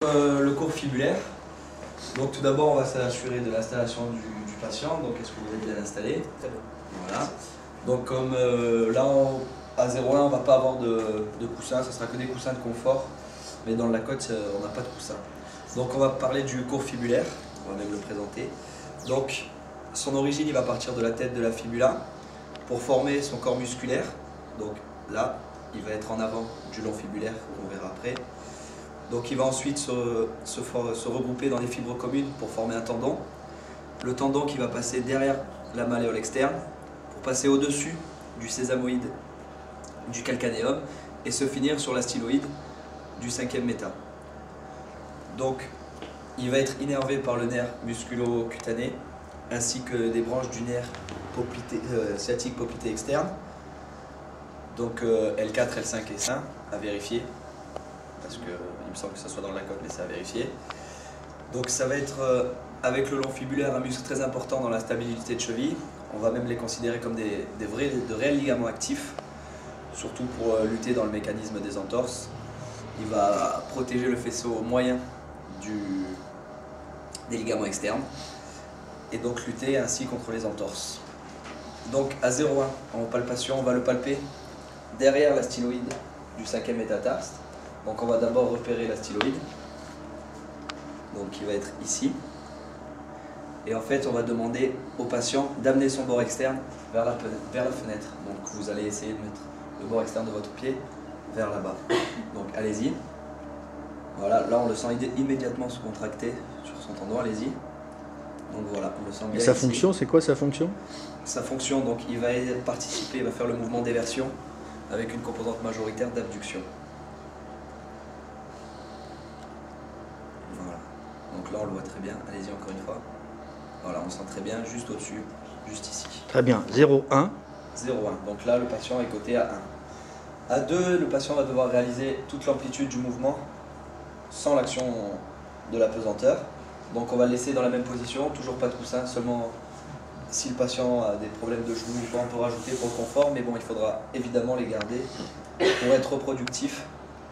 Le cours fibulaire. Donc tout d'abord on va s'assurer de l'installation du patient. Donc est-ce que vous êtes bien installé? Très bien. Voilà. Donc comme là à 0,1 on va pas avoir de coussin, ce sera que des coussins de confort. Mais dans la côte on n'a pas de coussin. Donc on va parler du cours fibulaire, on va même le présenter. Donc son origine il va partir de la tête de la fibula pour former son corps musculaire. Donc là il va être en avant du long fibulaire qu'on verra après. Donc il va ensuite se regrouper dans des fibres communes pour former un tendon. Le tendon qui va passer derrière la malléole externe pour passer au-dessus du sésamoïde, du calcanéum et se finir sur la styloïde du 5e méta. Donc il va être innervé par le nerf musculo-cutané ainsi que des branches du nerf sciatique poplité externe. Donc L4, L5 et L5 à vérifier. Parce qu'il me semble que ça soit dans la côte, mais c'est à vérifier. Donc ça va être, avec le long fibulaire, un muscle très important dans la stabilité de cheville. On va même les considérer comme de réels ligaments actifs, surtout pour lutter dans le mécanisme des entorses. Il va protéger le faisceau moyen des ligaments externes, et donc lutter ainsi contre les entorses. Donc à 0,1 en palpation, on va le palper derrière la styloïde du 5e métatarse. Donc on va d'abord repérer la styloïde, donc qui va être ici. Et en fait on va demander au patient d'amener son bord externe vers la fenêtre. Donc vous allez essayer de mettre le bord externe de votre pied vers là-bas. Donc allez-y. Voilà, là on le sent immédiatement se contracter sur son tendon, allez-y. Donc voilà, on le sent bien. Et sa ici. fonction, c'est quoi sa fonction? Sa fonction, donc il va participer, il va faire le mouvement d'éversion avec une composante majoritaire d'abduction. Voilà, donc là on le voit très bien, allez-y encore une fois. Voilà, on sent très bien, juste au-dessus, juste ici. Très bien, 0,1. 0,1, donc là le patient est coté à 1. À 2, le patient va devoir réaliser toute l'amplitude du mouvement sans l'action de la pesanteur. Donc on va le laisser dans la même position, toujours pas de coussin, seulement si le patient a des problèmes de genoux, on peut rajouter pour le confort, mais bon, il faudra évidemment les garder pour être reproductif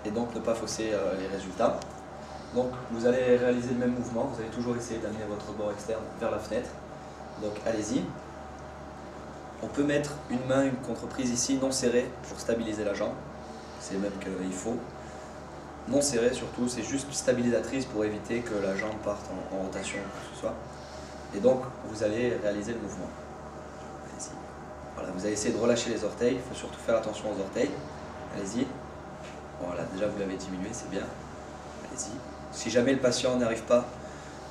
et donc ne pas fausser les résultats. Donc vous allez réaliser le même mouvement, vous allez toujours essayer d'amener votre bord externe vers la fenêtre. Donc allez-y. On peut mettre une main, une contreprise ici non serrée pour stabiliser la jambe. C'est même qu'il faut. Non serrée surtout, c'est juste stabilisatrice pour éviter que la jambe parte en rotation ou quoi que ce soit. Et donc vous allez réaliser le mouvement. Allez-y. Voilà, vous allez essayer de relâcher les orteils, il faut surtout faire attention aux orteils. Allez-y. Voilà, déjà vous l'avez diminué, c'est bien. Allez-y. Si jamais le patient n'arrive pas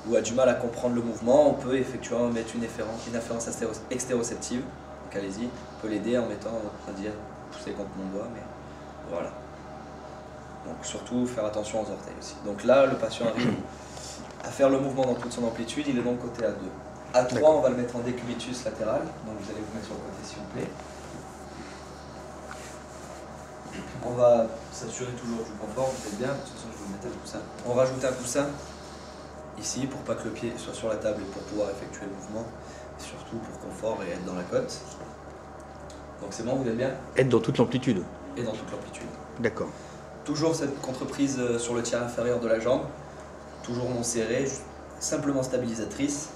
ou a du mal à comprendre le mouvement, on peut effectivement mettre une afférence extéroceptive. Donc allez-y, on peut l'aider en mettant, on va dire, pousser contre mon doigt, mais voilà. Donc surtout faire attention aux orteils aussi. Donc là, le patient arrive à faire le mouvement dans toute son amplitude, il est donc coté à 2. À 3, on va le mettre en décubitus latéral, donc vous allez vous mettre sur le côté s'il vous plaît. On va s'assurer toujours du confort, vous êtes bien, de toute façon je vais vous mettre un coussin. On rajoute un coussin ici pour pas que le pied soit sur la table et pour pouvoir effectuer le mouvement, et surtout pour confort et être dans la côte. Donc c'est bon, vous êtes bien? Être dans toute l'amplitude. Et dans toute l'amplitude. D'accord. Toujours cette contreprise sur le tiers inférieur de la jambe, toujours non serrée, simplement stabilisatrice.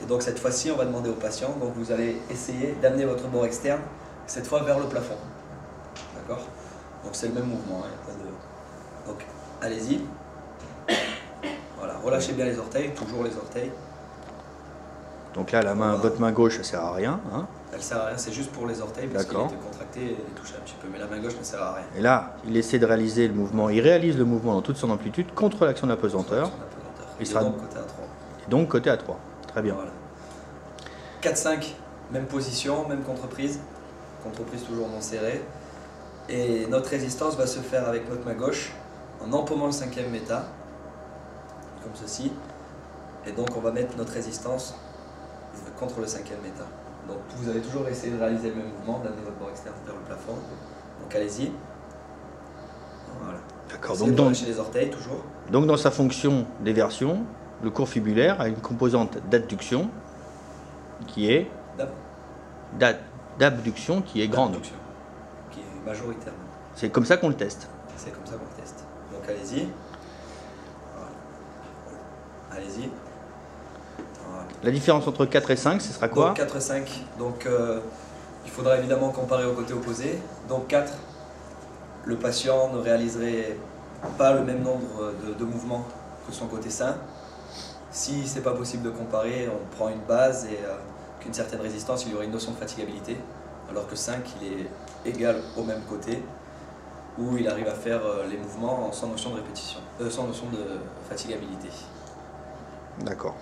Et donc cette fois-ci, on va demander au patient, donc vous allez essayer d'amener votre bord externe, cette fois vers le plafond. D'accord? Donc c'est le même mouvement, hein, pas de... Donc allez-y. Voilà, relâchez bien les orteils, toujours les orteils. Donc là, la main, votre main gauche, ça sert à rien. Hein? Elle sert à rien, c'est juste pour les orteils parce qu'il D'accord. était contracté et touché un petit peu, mais la main gauche ne sert à rien. Et là, il essaie de réaliser le mouvement. Il réalise le mouvement dans toute son amplitude contre l'action de la pesanteur. Il sera donc côté à 3. Et donc côté à 3. Très bien. Voilà. 4-5, même position, même contreprise. Contreprise toujours non serrée. Et notre résistance va se faire avec notre main gauche en empaumant le 5e méta, comme ceci. Et donc on va mettre notre résistance contre le 5e méta. Donc vous allez toujours essayer de réaliser le même mouvement, d'amener votre bord externe vers le plafond. Donc allez-y. Voilà. D'accord. Donc relâcher les orteils toujours. Donc dans sa fonction d'éversion, le cours fibulaire a une composante d'adduction qui est d'abduction qui est grande. Qui est majoritaire. C'est comme ça qu'on le teste. C'est comme ça qu'on le teste. Donc allez-y. Voilà. Allez-y. Voilà. La différence entre 4 et 5, ce sera quoi? Donc 4 et 5, donc il faudra évidemment comparer au côté opposé. Donc 4, le patient ne réaliserait pas le même nombre de mouvements que son côté sain. Si ce n'est pas possible de comparer, on prend une base et qu'une certaine résistance, il y aurait une notion de fatigabilité, alors que 5, il est égal au même côté, où il arrive à faire les mouvements sans notion de répétition, sans notion de fatigabilité. D'accord.